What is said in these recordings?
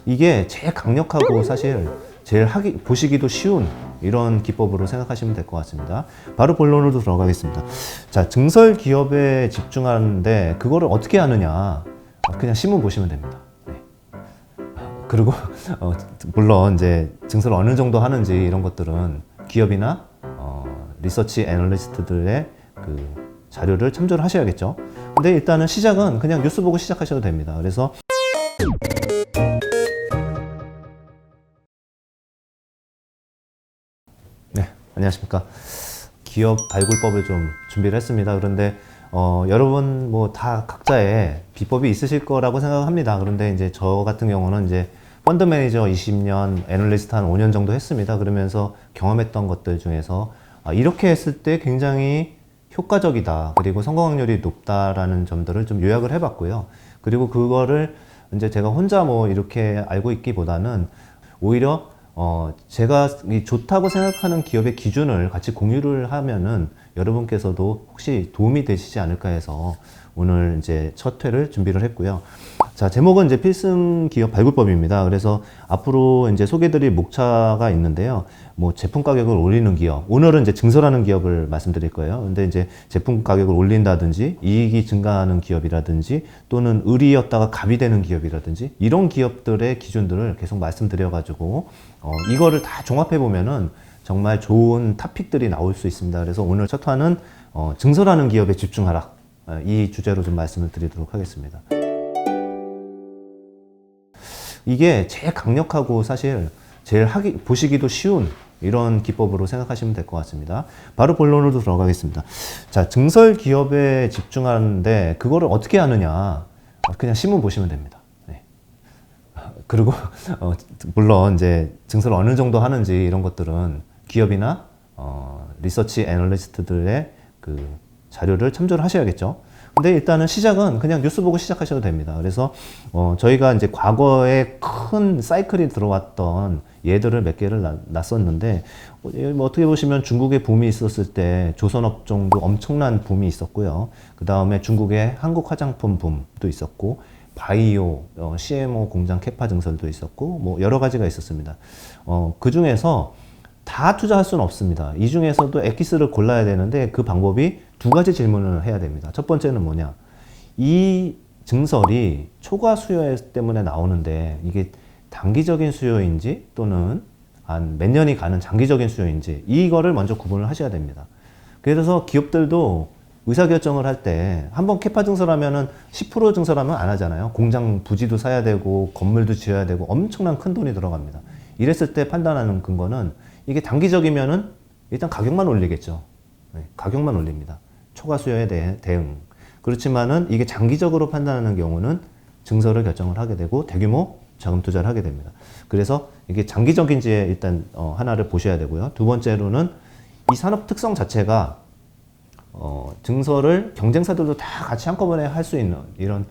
이게 제일 강력하고 사실 제일 보시기도 쉬운 이런 기법으로 생각하시면 될 것 같습니다. 바로 본론으로 들어가겠습니다. 자, 증설 기업에 집중하는데 그거를 어떻게 하느냐? 그냥 신문 보시면 됩니다. 네. 그리고 물론 이제 증설을 어느 정도 하는지 이런 것들은 기업이나 리서치 애널리스트들의 그 자료를 참조를 하셔야겠죠. 근데 일단은 시작은 그냥 뉴스 보고 시작하셔도 됩니다. 그래서 네, 안녕하십니까. 기업 발굴법을 좀 준비를 했습니다. 그런데 여러분 뭐 다 각자의 비법이 있으실 거라고 생각합니다. 그런데 이제 저 같은 경우는 이제 펀드 매니저 20년, 애널리스트 한 5년 정도 했습니다. 그러면서 경험했던 것들 중에서 이렇게 했을 때 굉장히 효과적이다. 그리고 성공 확률이 높다라는 점들을 좀 요약을 해봤고요. 그리고 그거를 이제 제가 혼자 뭐 이렇게 알고 있기보다는 오히려 제가 좋다고 생각하는 기업의 기준을 같이 공유를 하면은 여러분께서도 혹시 도움이 되시지 않을까 해서 오늘 이제 첫 회를 준비를 했고요. 자, 제목은 이제 필승 기업 발굴법입니다. 그래서 앞으로 이제 소개드릴 목차가 있는데요. 뭐 제품 가격을 올리는 기업, 오늘은 이제 증설하는 기업을 말씀드릴 거예요. 근데 이제 제품 가격을 올린다든지 이익이 증가하는 기업이라든지 또는 을이었다가 갑이 되는 기업이라든지 이런 기업들의 기준들을 계속 말씀드려가지고 이거를 다 종합해 보면은 정말 좋은 토픽들이 나올 수 있습니다. 그래서 오늘 첫 화는 증설하는 기업에 집중하라, 이 주제로 좀 말씀을 드리도록 하겠습니다. 이게 제일 강력하고 사실 제일 보시기도 쉬운 이런 기법으로 생각하시면 될 것 같습니다. 바로 본론으로 들어가겠습니다. 자, 증설 기업에 집중하는데 그거를 어떻게 하느냐? 그냥 신문 보시면 됩니다. 네. 그리고 물론 이제 증설을 어느 정도 하는지 이런 것들은 기업이나 리서치 애널리스트들의 그 자료를 참조를 하셔야겠죠. 근데 일단은 시작은 그냥 뉴스 보고 시작하셔도 됩니다. 그래서 저희가 이제 과거에 큰 사이클이 들어왔던 예들을 몇 개를 놨었는데 뭐 어떻게 보시면 중국의 붐이 있었을 때 조선업종도 엄청난 붐이 있었고요. 그 다음에 중국의 한국 화장품 붐도 있었고 바이오, CMO 공장 캐파 증설도 있었고 뭐 여러 가지가 있었습니다. 그 중에서 다 투자할 수는 없습니다. 이 중에서도 엑기스를 골라야 되는데 그 방법이 두 가지 질문을 해야 됩니다. 첫 번째는 뭐냐? 이 증설이 초과 수요 때문에 나오는데 이게 단기적인 수요인지 또는 한 몇 년이 가는 장기적인 수요인지 이거를 먼저 구분을 하셔야 됩니다. 그래서 기업들도 의사결정을 할 때 한번 캐파 증설하면은 10% 증설하면 안 하잖아요. 공장 부지도 사야 되고 건물도 지어야 되고 엄청난 큰 돈이 들어갑니다. 이랬을 때 판단하는 근거는 이게 단기적이면은 일단 가격만 올리겠죠. 네, 가격만 올립니다. 초과 수요에 대응. 그렇지만은 이게 장기적으로 판단하는 경우는 증설을 결정을 하게 되고 대규모 자금 투자를 하게 됩니다. 그래서 이게 장기적인지에 일단 하나를 보셔야 되고요. 두 번째로는 이 산업 특성 자체가 증설을 경쟁사들도 다 같이 한꺼번에 할 수 있는 이런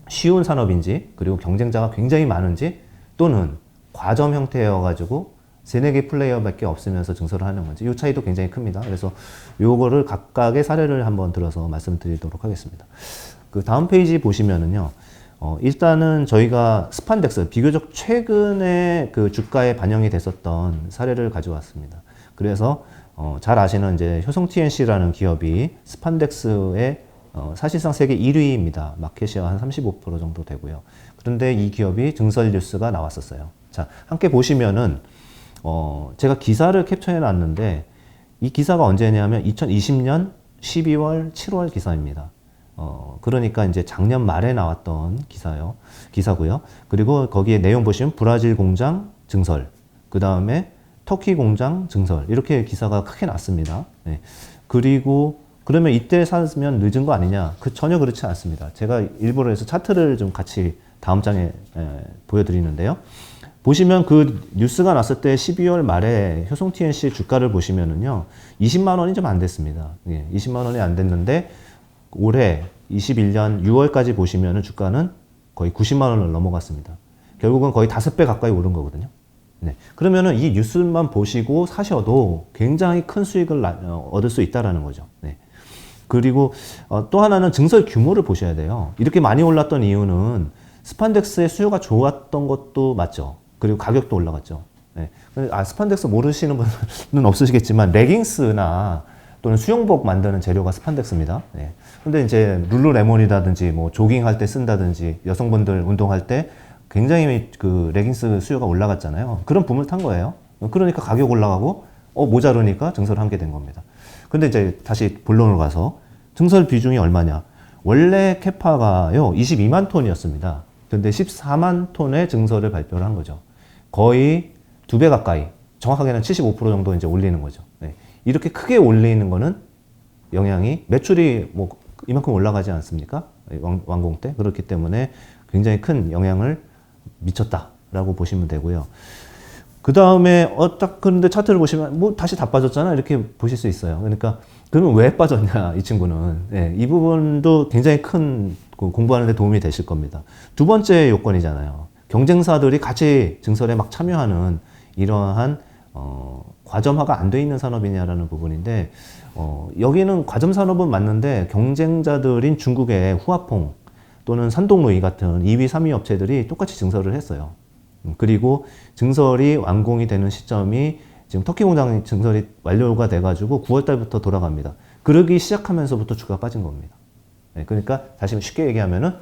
쉬운 산업인지 그리고 경쟁자가 굉장히 많은지 또는 과점 형태여가지고 세네 개 플레이어밖에 없으면서 증설을 하는 건지 이 차이도 굉장히 큽니다. 그래서 요거를 각각의 사례를 한번 들어서 말씀드리도록 하겠습니다. 그 다음 페이지 보시면은요. 일단은 저희가 스판덱스 비교적 최근에 그 주가에 반영이 됐었던 사례를 가져왔습니다. 그래서 잘 아시는 이제 효성 TNC라는 기업이 스판덱스의 사실상 세계 1위입니다. 마켓시가 한 35% 정도 되고요. 그런데 이 기업이 증설 뉴스가 나왔었어요. 자, 함께 보시면은 제가 기사를 캡처해 놨는데 이 기사가 언제냐면 2020년 12월, 7월 기사입니다. 그러니까 이제 작년 말에 나왔던 기사고요. 그리고 거기에 내용 보시면 브라질 공장 증설, 그 다음에 터키 공장 증설 이렇게 기사가 크게 났습니다. 네. 그리고 그러면 이때 사면 늦은 거 아니냐? 전혀 그렇지 않습니다. 제가 일부러 해서 차트를 좀 같이 다음 장에 보여드리는데요. 보시면 그 뉴스가 났을 때 12월 말에 효성 TNC 주가를 보시면은요, 20만 원이 좀 안 됐습니다. 예, 20만 원이 안 됐는데 올해 21년 6월까지 보시면은 주가는 거의 90만 원을 넘어갔습니다. 결국은 거의 5배 가까이 오른 거거든요. 네. 그러면은 이 뉴스만 보시고 사셔도 굉장히 큰 수익을 얻을 수 있다라는 거죠. 네. 그리고 또 하나는 증설 규모를 보셔야 돼요. 이렇게 많이 올랐던 이유는 스판덱스의 수요가 좋았던 것도 맞죠. 그리고 가격도 올라갔죠. 네. 스판덱스 모르시는 분은 없으시겠지만 레깅스나 또는 수영복 만드는 재료가 스판덱스입니다. 네. 근데 이제 룰루레몬이라든지 뭐 조깅할 때 쓴다든지 여성분들 운동할 때 굉장히 그 레깅스 수요가 올라갔잖아요. 그런 붐을 탄 거예요. 그러니까 가격 올라가고 모자르니까 증설을 하게 된 겁니다. 근데 이제 다시 본론으로 가서 증설 비중이 얼마냐? 원래 캐파가요 22만 톤이었습니다. 근데 14만 톤의 증설을 발표를 한 거죠. 거의 2배 가까이, 정확하게는 75% 정도 이제 올리는 거죠. 네. 이렇게 크게 올리는 거는 영향이 매출이 뭐 이만큼 올라가지 않습니까? 완공 때. 그렇기 때문에 굉장히 큰 영향을 미쳤다라고 보시면 되고요. 그 다음에 딱 그런데 차트를 보시면 뭐 다시 다 빠졌잖아 이렇게 보실 수 있어요. 그러니까 그러면 왜 빠졌냐 이 친구는. 네, 이 부분도 굉장히 큰 공부하는 데 도움이 되실 겁니다. 두 번째 요건이잖아요. 경쟁사들이 같이 증설에 막 참여하는 이러한 과점화가 안 돼 있는 산업이냐라는 부분인데 여기는 과점 산업은 맞는데 경쟁자들인 중국의 후아퐁 또는 산동루이 같은 2위, 3위 업체들이 똑같이 증설을 했어요. 그리고 증설이 완공이 되는 시점이 지금 터키 공장 증설이 완료가 돼가지고 9월 달부터 돌아갑니다. 그러기 시작하면서부터 주가가 빠진 겁니다. 네, 그러니까 다시 쉽게 얘기하면은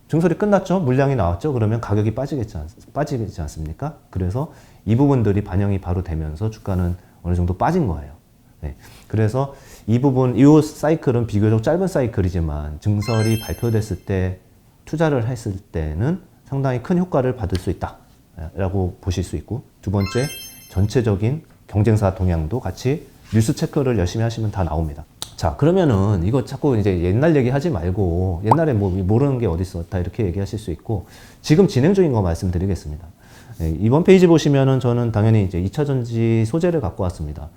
증설이 끝났죠? 물량이 나왔죠? 그러면 가격이 빠지지 않습니까? 그래서 이 부분들이 반영이 바로 되면서 주가는 어느 정도 빠진 거예요. 네, 그래서 이 사이클은 비교적 짧은 사이클이지만 증설이 발표됐을 때 투자를 했을 때는 상당히 큰 효과를 받을 수 있다 라고 보실 수 있고, 두 번째 전체적인 경쟁사 동향도 같이 뉴스 체크를 열심히 하시면 다 나옵니다. 자, 그러면은 이거 자꾸 이제 옛날 얘기 하지 말고 옛날에 뭐 모르는 게 어디 있었다 이렇게 얘기하실 수 있고, 지금 진행 중인 거 말씀드리겠습니다. 네, 이번 페이지 보시면은 저는 당연히 이제 2차 전지 소재를 갖고 왔습니다.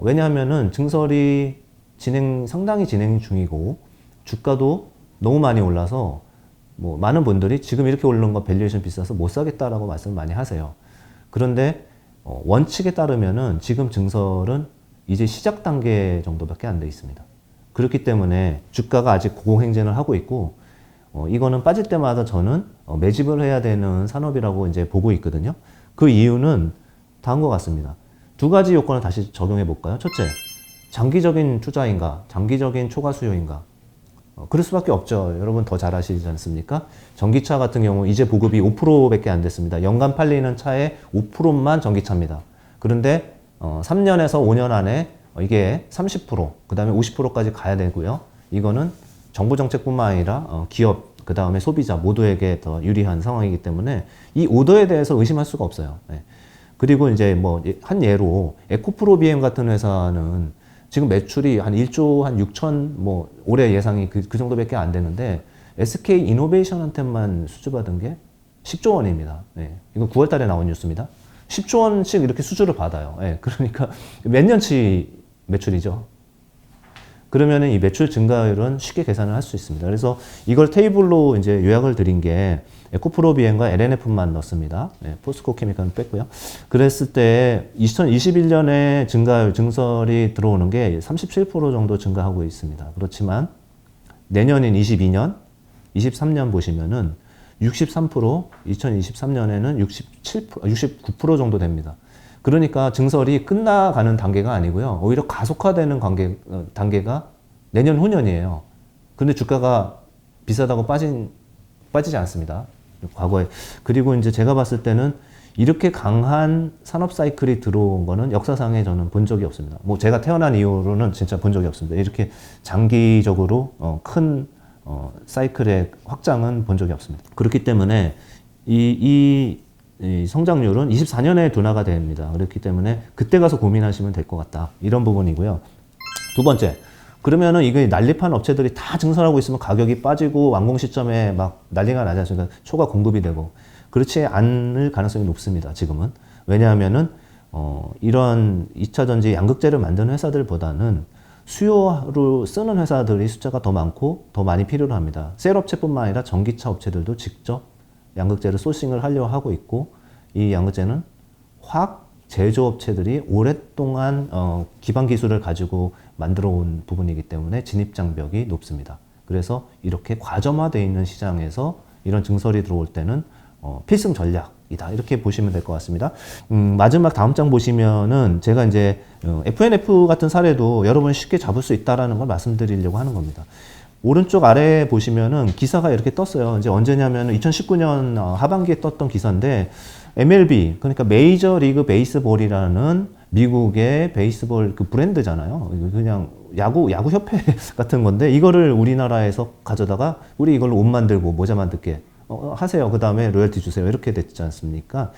왜냐하면은 증설이 상당히 진행 중이고 주가도 너무 많이 올라서 뭐 많은 분들이 지금 이렇게 오르는 거 밸류에이션 비싸서 못 사겠다라고 말씀을 많이 하세요. 그런데 원칙에 따르면은 지금 증설은 이제 시작 단계 정도밖에 안 돼 있습니다. 그렇기 때문에 주가가 아직 고공행진을 하고 있고 이거는 빠질 때마다 저는 매집을 해야 되는 산업이라고 이제 보고 있거든요. 그 이유는 다음과 같습니다. 두 가지 요건을 다시 적용해 볼까요? 첫째, 장기적인 투자인가, 장기적인 초과 수요인가. 그럴 수밖에 없죠. 여러분 더 잘 아시지 않습니까? 전기차 같은 경우 이제 보급이 5%밖에 안 됐습니다. 연간 팔리는 차의 5%만 전기차입니다. 그런데 3년에서 5년 안에 이게 30%, 그 다음에 50%까지 가야 되고요. 이거는 정부 정책뿐만 아니라 기업, 그 다음에 소비자 모두에게 더 유리한 상황이기 때문에 이 오더에 대해서 의심할 수가 없어요. 네. 그리고 이제 뭐 한 예로 에코프로 BM 같은 회사는 지금 매출이 한 1조 한 6천, 뭐 올해 예상이 그 정도밖에 안 되는데 SK 이노베이션한테만 수주받은 게 10조 원입니다. 네. 이거 9월 달에 나온 뉴스입니다. 10조 원씩 이렇게 수주를 받아요. 네. 그러니까 몇 년치 매출이죠. 그러면은 이 매출 증가율은 쉽게 계산을 할 수 있습니다. 그래서 이걸 테이블로 이제 요약을 드린 게 에코프로 비엠과 LNF만 넣습니다. 네, 포스코 케미칼은 뺐고요. 그랬을 때 2021년에 증설이 들어오는 게 37% 정도 증가하고 있습니다. 그렇지만 내년인 22년, 23년 보시면은 63%, 2023년에는 69% 정도 됩니다. 그러니까 증설이 끝나가는 단계가 아니고요. 오히려 가속화되는 단계가 내년 후년이에요. 근데 주가가 비싸다고 빠지지 않습니다. 과거에. 그리고 이제 제가 봤을 때는 이렇게 강한 산업 사이클이 들어온 거는 역사상에 저는 본 적이 없습니다. 뭐 제가 태어난 이후로는 진짜 본 적이 없습니다. 이렇게 장기적으로 큰 사이클의 확장은 본 적이 없습니다. 그렇기 때문에 이 성장률은 24년에 둔화가 됩니다. 그렇기 때문에 그때 가서 고민하시면 될 것 같다. 이런 부분이고요. 두 번째, 그러면은 이게 난립한 업체들이 다 증설하고 있으면 가격이 빠지고 완공 시점에 막 난리가 나지 않습니까? 초과 공급이 되고. 그렇지 않을 가능성이 높습니다. 지금은. 왜냐하면은 이런 2차 전지 양극재를 만드는 회사들보다는 수요로 쓰는 회사들이 숫자가 더 많고 더 많이 필요로 합니다. 셀 업체뿐만 아니라 전기차 업체들도 직접 양극재를 소싱을 하려고 하고 있고, 이 양극재는 화학 제조업체들이 오랫동안 기반 기술을 가지고 만들어 온 부분이기 때문에 진입 장벽이 높습니다. 그래서 이렇게 과점화되어 있는 시장에서 이런 증설이 들어올 때는 필승 전략이다. 이렇게 보시면 될 것 같습니다. 마지막 다음 장 보시면은 제가 이제 FNF 같은 사례도 여러분 쉽게 잡을 수 있다라는 걸 말씀드리려고 하는 겁니다. 오른쪽 아래에 보시면은 기사가 이렇게 떴어요. 이제 언제냐면 2019년 하반기에 떴던 기사인데 MLB, 그러니까 메이저 리그 베이스볼이라는 미국의 베이스볼 그 브랜드잖아요. 그냥 야구 협회 같은 건데 이거를 우리나라에서 가져다가 우리 이걸로 옷 만들고 모자 만들게 하세요. 그 다음에 로열티 주세요. 이렇게 됐지 않습니까?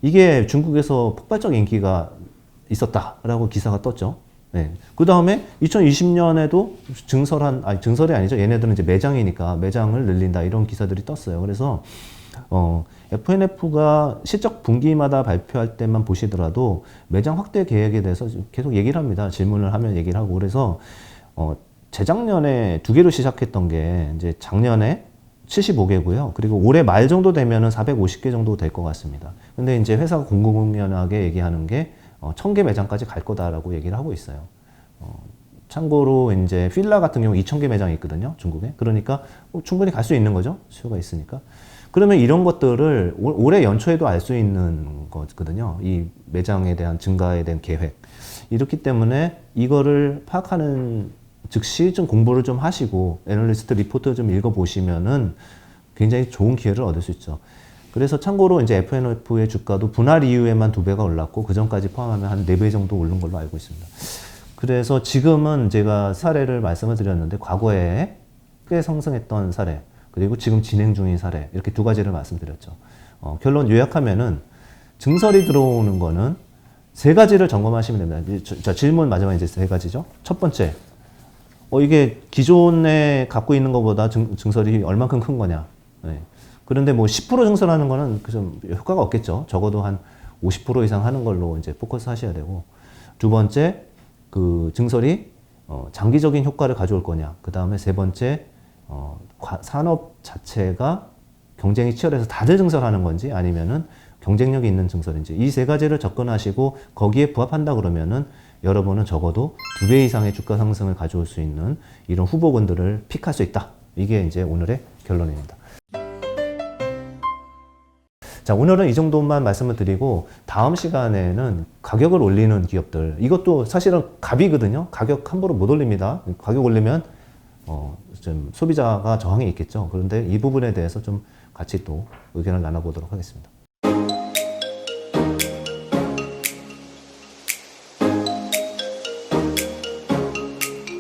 이게 중국에서 폭발적 인기가 있었다라고 기사가 떴죠. 네. 그 다음에 2020년에도 증설이 아니죠. 얘네들은 이제 매장이니까 매장을 늘린다 이런 기사들이 떴어요. 그래서 FNF가 실적 분기마다 발표할 때만 보시더라도 매장 확대 계획에 대해서 계속 얘기를 합니다. 질문을 하면 얘기를 하고. 그래서 재작년에 2개로 시작했던 게 이제 작년에 75개고요. 그리고 올해 말 정도 되면은 450개 정도 될 것 같습니다. 근데 이제 회사가 공공연하게 얘기하는 게 1000개 매장까지 갈 거다라고 얘기를 하고 있어요. 참고로 이제 필라 같은 경우 2000개 매장이 있거든요. 중국에. 그러니까 충분히 갈 수 있는 거죠. 수요가 있으니까. 그러면 이런 것들을 올해 연초에도 알 수 있는 거거든요. 이 매장에 대한 증가에 대한 계획. 이렇기 때문에 이거를 파악하는 즉시 좀 공부를 좀 하시고 애널리스트 리포트 좀 읽어보시면은 굉장히 좋은 기회를 얻을 수 있죠. 그래서 참고로 이제 FNF의 주가도 분할 이후에만 2배가 올랐고 그 전까지 포함하면 한 4배 정도 오른 걸로 알고 있습니다. 그래서 지금은 제가 사례를 말씀을 드렸는데 과거에 꽤 상승했던 사례 그리고 지금 진행 중인 사례 이렇게 2가지를 말씀드렸죠. 결론 요약하면은 증설이 들어오는 거는 3가지를 점검하시면 됩니다. 자, 질문 마지막에 이제 3가지죠. 첫 번째, 이게 기존에 갖고 있는 것보다 증설이 얼만큼 큰 거냐. 네. 그런데 뭐 10% 증설하는 거는 좀 효과가 없겠죠. 적어도 한 50% 이상 하는 걸로 이제 포커스 하셔야 되고. 두 번째, 그 증설이 장기적인 효과를 가져올 거냐. 그 다음에 세 번째, 산업 자체가 경쟁이 치열해서 다들 증설하는 건지 아니면은 경쟁력이 있는 증설인지 이 3가지를 접근하시고 거기에 부합한다 그러면은 여러분은 적어도 2배 이상의 주가 상승을 가져올 수 있는 이런 후보군들을 픽할 수 있다. 이게 이제 오늘의 결론입니다. 자, 오늘은 이 정도만 말씀을 드리고 다음 시간에는 가격을 올리는 기업들 이것도 사실은 갑이거든요. 가격 함부로 못 올립니다. 가격 올리면 좀 소비자가 저항이 있겠죠. 그런데 이 부분에 대해서 좀 같이 또 의견을 나눠보도록 하겠습니다.